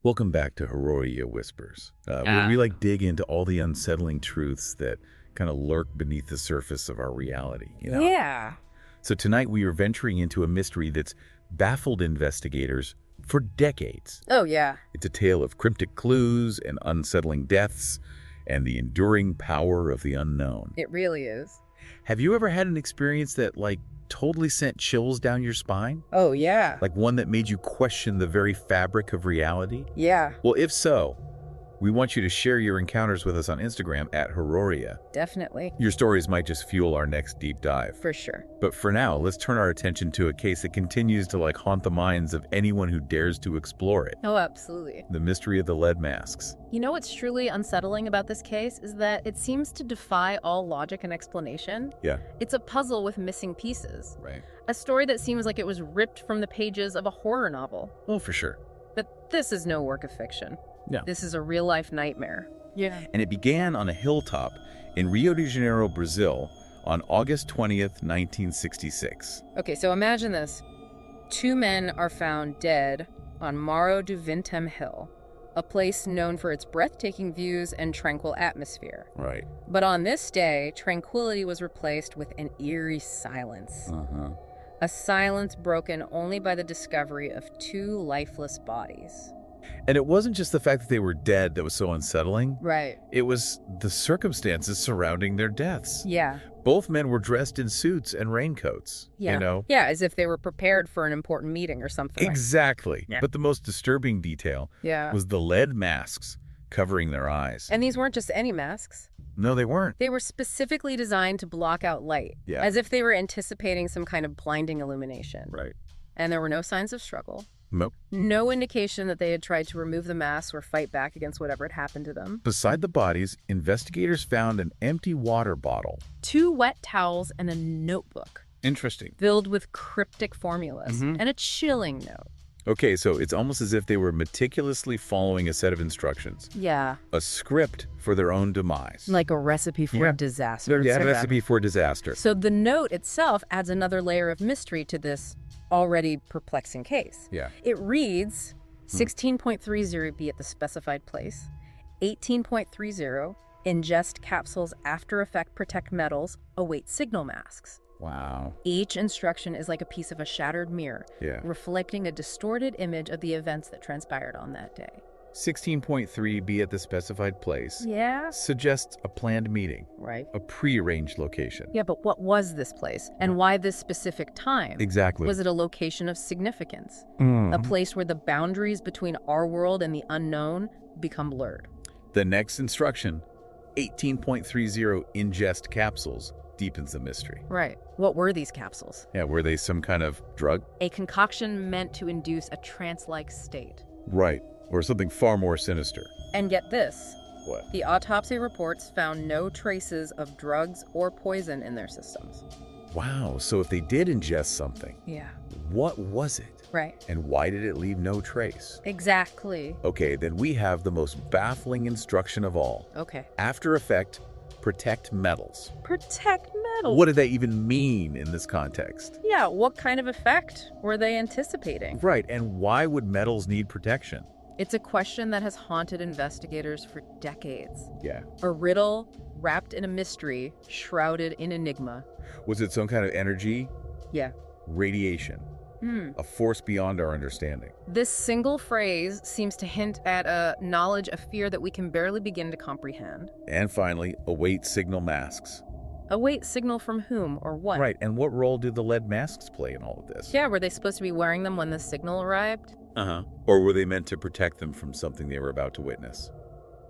Welcome back to Heroia Whispers, where Yeah. we dig into all the unsettling truths that kind of lurk beneath the surface of our reality. Yeah. So tonight we are venturing into a mystery that's baffled investigators for decades. Oh, yeah. It's a tale of cryptic clues and unsettling deaths and the enduring power of the unknown. It really is. Have you ever had an experience that, totally sent chills down your spine? Oh, yeah. Like one that made you question the very fabric of reality? Yeah, Well, if so, we want you to share your encounters with us on Instagram at Heroria. definitely. Your stories might just fuel our next deep dive. For sure. But for now, let's turn our attention to a case that continues to haunt the minds of anyone who dares to explore it. Oh, absolutely. The mystery of the lead masks. You know what's truly unsettling about this case is that it seems to defy all logic and explanation. Yeah, It's a puzzle with missing pieces. right. A story that seems like it was ripped from the pages of a horror novel. Oh, for sure. But this is no work of fiction. No. This is a real-life nightmare. Yeah. And it began on a hilltop in Rio de Janeiro, Brazil, on August 20th, 1966. Okay, so imagine this. Two men are found dead on Morro do Vintem Hill, a place known for its breathtaking views and tranquil atmosphere. Right. But on this day, tranquility was replaced with an eerie silence. Uh-huh. A silence broken only by the discovery of two lifeless bodies. And it wasn't just the fact that they were dead that was so unsettling. Right. It was the circumstances surrounding their deaths. Yeah. Both men were dressed in suits and raincoats. Yeah. You know? Yeah, as if they were prepared for an important meeting or something. Exactly. Yeah. But the most disturbing detail Yeah. was the lead masks covering their eyes. And these weren't just any masks. No, they weren't. They were specifically designed to block out light, Yeah. as if they were anticipating some kind of blinding illumination. Right. And there were no signs of struggle, Nope. no indication that they had tried to remove the masks or fight back against whatever had happened to them. Beside the bodies, investigators found an empty water bottle. Two wet towels and a notebook Interesting. filled with cryptic formulas Mhm. and a chilling note. Okay, so it's almost as if they were meticulously following a set of instructions, Yeah, a script for their own demise. like a recipe for Yeah. disaster. Yeah, a recipe for disaster. So the note itself adds another layer of mystery to this already perplexing case. Yeah. It reads 16.30 be at the specified place, 18.30 ingest capsules after effect protect metals, await signal masks. Wow. Each instruction is like a piece of a shattered mirror, Yeah. reflecting a distorted image of the events that transpired on that day. 16.3 be at the specified place Yeah? suggests a planned meeting, Right. a prearranged location. Yeah, but what was this place? And why this specific time? Exactly. Was it a location of significance? Mhm. A place where the boundaries between our world and the unknown become blurred? The next instruction, 18.30 ingest capsules, deepens the mystery. Right. What were these capsules? Yeah, were they some kind of drug? A concoction meant to induce a trance-like state. Right. Or something far more sinister. And get this, What? the autopsy reports found no traces of drugs or poison in their systems. Wow, so if they did ingest something, Yeah. what was it? Right. And why did it leave no trace? Exactly. Okay, then we have the most baffling instruction of all. Okay. After effect, protect metals. Protect metal. What did that even mean in this context? Yeah, what kind of effect were they anticipating? Right, and why would metals need protection? It's a question that has haunted investigators for decades. Yeah. A riddle wrapped in a mystery, shrouded in enigma. Was it some kind of energy? Yeah. Radiation? A force beyond our understanding? This single phrase seems to hint at a knowledge of fear that we can barely begin to comprehend. And finally, await signal masks. Await signal from whom or what? Right, and what role do the lead masks play in all of this? Yeah, were they supposed to be wearing them when the signal arrived? Uh-huh. Or were they meant to protect them from something they were about to witness?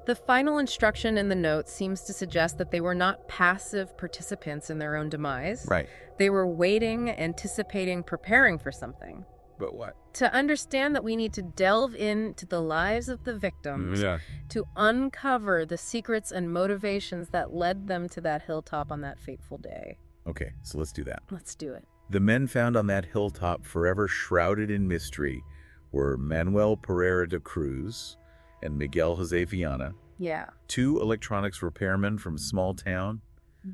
The final instruction in the note seems to suggest that they were not passive participants in their own demise. Right. They were waiting, anticipating, preparing for something. But what? To understand that we need to delve into the lives of the victims, to uncover the secrets and motivations that led them to that hilltop on that fateful day. Okay, so let's do that. Let's do it. The men found on that hilltop, forever shrouded in mystery, were Manuel Pereira de Cruz and Miguel Jose Viana, Yeah. two electronics repairmen from a small town,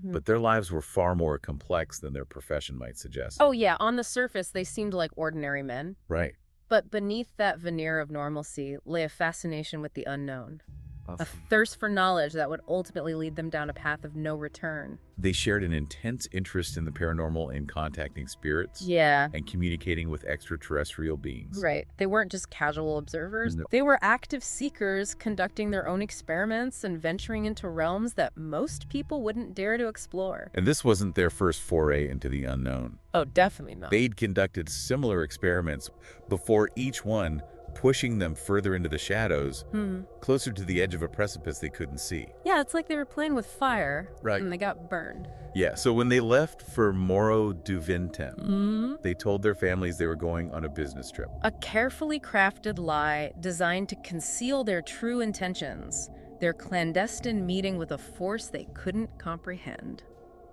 but their lives were far more complex than their profession might suggest. Oh, yeah. On the surface, they seemed like ordinary men. Right. But beneath that veneer of normalcy lay a fascination with the unknown. A thirst for knowledge that would ultimately lead them down a path of no return. They shared an intense interest in the paranormal and contacting spirits. Yeah. And communicating with extraterrestrial beings. Right. They weren't just casual observers. No. They were active seekers conducting their own experiments and venturing into realms that most people wouldn't dare to explore. And this wasn't their first foray into the unknown. Oh, definitely not. They'd conducted similar experiments before, each one pushing them further into the shadows, closer to the edge of a precipice they couldn't see. Yeah, it's like they were playing with fire, Right. and they got burned. Yeah, so when they left for Morro du Vintem, they told their families they were going on a business trip. A carefully crafted lie designed to conceal their true intentions, their clandestine meeting with a force they couldn't comprehend.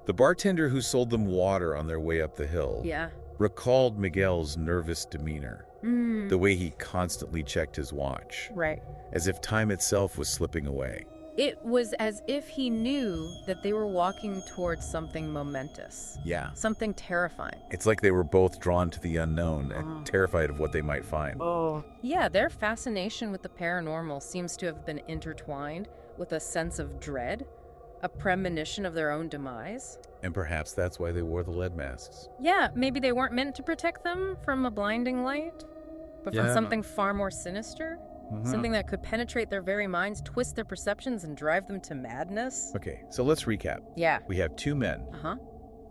The bartender who sold them water on their way up the hill Yeah. recalled Miguel's nervous demeanor, Mm. the way he constantly checked his watch, Right. as if time itself was slipping away. It was as if he knew that they were walking towards something momentous, Yeah. something terrifying. It's like they were both drawn to the unknown and terrified of what they might find. Yeah, their fascination with the paranormal seems to have been intertwined with a sense of dread, a premonition of their own demise. And perhaps that's why they wore the lead masks. Yeah, maybe they weren't meant to protect them from a blinding light, but from Yeah. something far more sinister. Something that could penetrate their very minds, twist their perceptions, and drive them to madness. Okay, so let's recap. Yeah. We have two men, Uh-huh.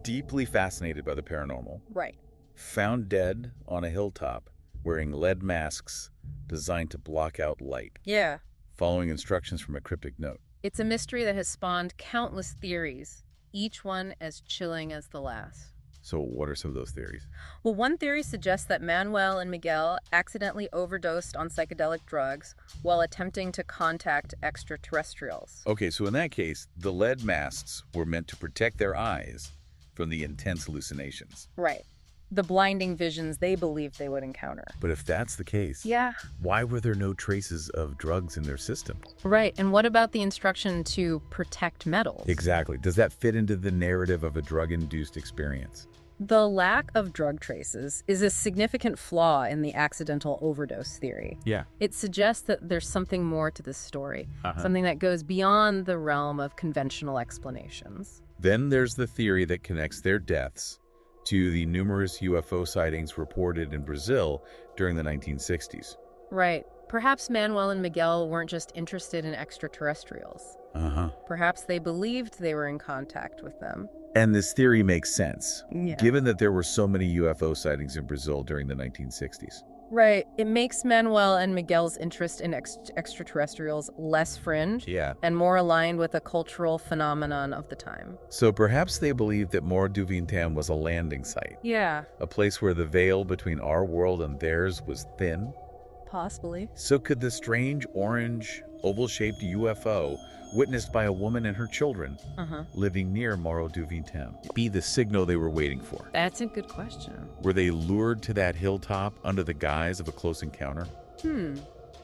deeply fascinated by the paranormal, Right. found dead on a hilltop wearing lead masks designed to block out light, Yeah. following instructions from a cryptic note. It's a mystery that has spawned countless theories, each one as chilling as the last. So what are some of those theories? Well, one theory suggests that Manuel and Miguel accidentally overdosed on psychedelic drugs while attempting to contact extraterrestrials. Okay, so in that case, the lead masks were meant to protect their eyes from the intense hallucinations. Right. The blinding visions they believed they would encounter. But if that's the case, Yeah. why were there no traces of drugs in their system? Right. And what about the instruction to protect metals? Exactly. Does that fit into the narrative of a drug-induced experience? The lack of drug traces is a significant flaw in the accidental overdose theory. Yeah. It suggests that there's something more to this story, something that goes beyond the realm of conventional explanations. Then there's the theory that connects their deaths to the numerous UFO sightings reported in Brazil during the 1960s. Right. Perhaps Manuel and Miguel weren't just interested in extraterrestrials. Perhaps they believed they were in contact with them. And this theory makes sense, Yeah. given that there were so many UFO sightings in Brazil during the 1960s. Right. It makes Manuel and Miguel's interest in extraterrestrials less fringe Yeah. and more aligned with a cultural phenomenon of the time. So perhaps they believed that Morro du Vintem was a landing site, Yeah, a place where the veil between our world and theirs was thin. possibly. So could the strange orange, oval-shaped UFO witnessed by a woman and her children living near Morro du Vintem be the signal they were waiting for? That's a good question. Were they lured to that hilltop under the guise of a close encounter,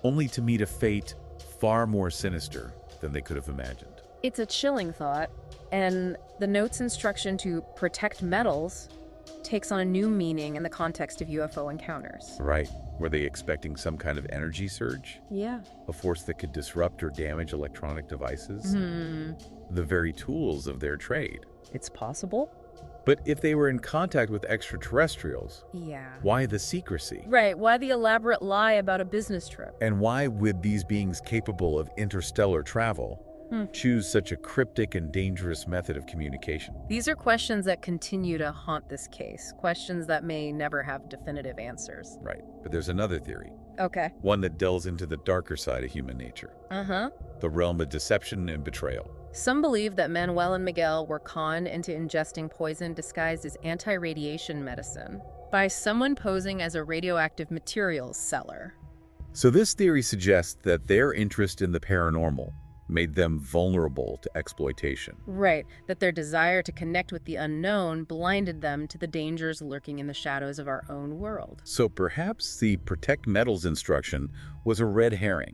only to meet a fate far more sinister than they could have imagined? It's a chilling thought, and the note's instruction to protect metals takes on a new meaning in the context of UFO encounters. Right. Were they expecting some kind of energy surge? Yeah. A force that could disrupt or damage electronic devices? The very tools of their trade. It's possible. But if they were in contact with extraterrestrials, Yeah. why the secrecy? Right. Why the elaborate lie about a business trip? And why would these beings capable of interstellar travel choose such a cryptic and dangerous method of communication? These are questions that continue to haunt this case, questions that may never have definitive answers. Right. But there's another theory, Okay. one that delves into the darker side of human nature, the realm of deception and betrayal. Some believe that Manuel and Miguel were conned into ingesting poison disguised as anti-radiation medicine by someone posing as a radioactive materials seller. So this theory suggests that their interest in the paranormal made them vulnerable to exploitation. Right, that their desire to connect with the unknown blinded them to the dangers lurking in the shadows of our own world. So perhaps the protect metals instruction was a red herring,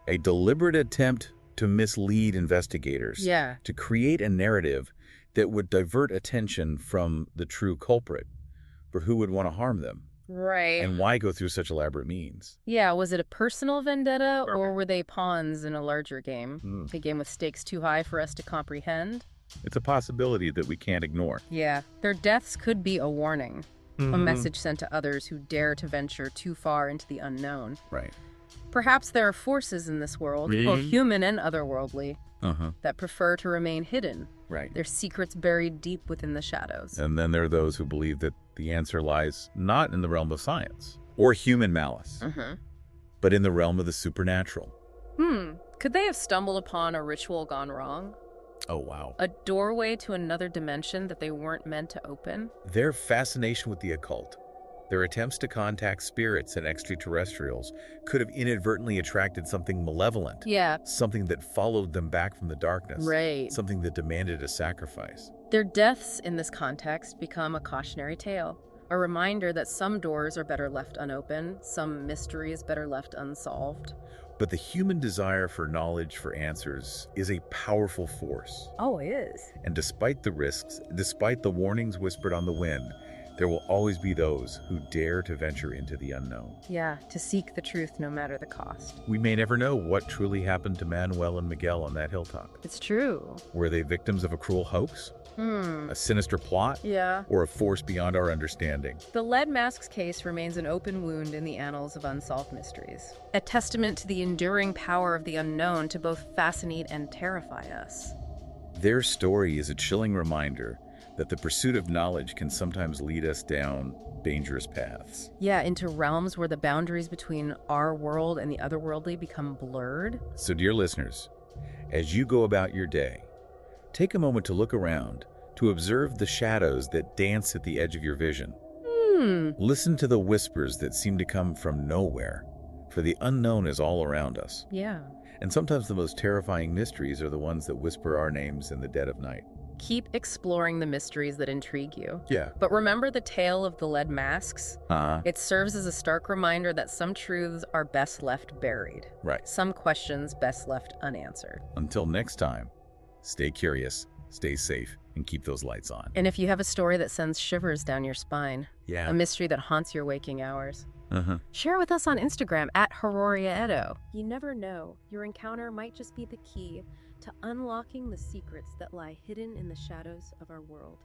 a deliberate attempt to mislead investigators, Yeah. to create a narrative that would divert attention from the true culprit, for who would want to harm them. Right. And why go through such elaborate means? Yeah, was it a personal vendetta, or were they pawns in a larger game? A game with stakes too high for us to comprehend? It's a possibility that we can't ignore. Yeah, their deaths could be a warning. A message sent to others who dare to venture too far into the unknown. Right. Perhaps there are forces in this world, both human and otherworldly, that prefer to remain hidden. Right. Their secrets buried deep within the shadows. And then there are those who believe that the answer lies not in the realm of science or human malice, but in the realm of the supernatural. Could they have stumbled upon a ritual gone wrong? Oh, wow. A doorway to another dimension that they weren't meant to open? Their fascination with the occult, their attempts to contact spirits and extraterrestrials could have inadvertently attracted something malevolent. Yeah. Something that followed them back from the darkness. Right. Something that demanded a sacrifice. Their deaths in this context become a cautionary tale, a reminder that some doors are better left unopened, some mysteries better left unsolved. But the human desire for knowledge, for answers, is a powerful force. Oh, it is. And despite the risks, despite the warnings whispered on the wind, there will always be those who dare to venture into the unknown. Yeah, to seek the truth no matter the cost. We may never know what truly happened to Manuel and Miguel on that hilltop. It's true. Were they victims of a cruel hoax? A sinister plot? Yeah. Or a force beyond our understanding? The lead masks case remains an open wound in the annals of unsolved mysteries, a testament to the enduring power of the unknown to both fascinate and terrify us. Their story is a chilling reminder that the pursuit of knowledge can sometimes lead us down dangerous paths. Yeah, into realms where the boundaries between our world and the otherworldly become blurred. So, dear listeners, as you go about your day, take a moment to look around, to observe the shadows that dance at the edge of your vision. Listen to the whispers that seem to come from nowhere, for the unknown is all around us. Yeah. And sometimes the most terrifying mysteries are the ones that whisper our names in the dead of night. Keep exploring the mysteries that intrigue you. Yeah. But remember the tale of the lead masks? Uh-huh. It serves as a stark reminder that some truths are best left buried. Right. Some questions best left unanswered. Until next time, stay curious, stay safe, and keep those lights on. And if you have a story that sends shivers down your spine, Yeah. a mystery that haunts your waking hours, Share with us on Instagram @HororiaEdo. You never know, your encounter might just be the key to unlocking the secrets that lie hidden in the shadows of our world.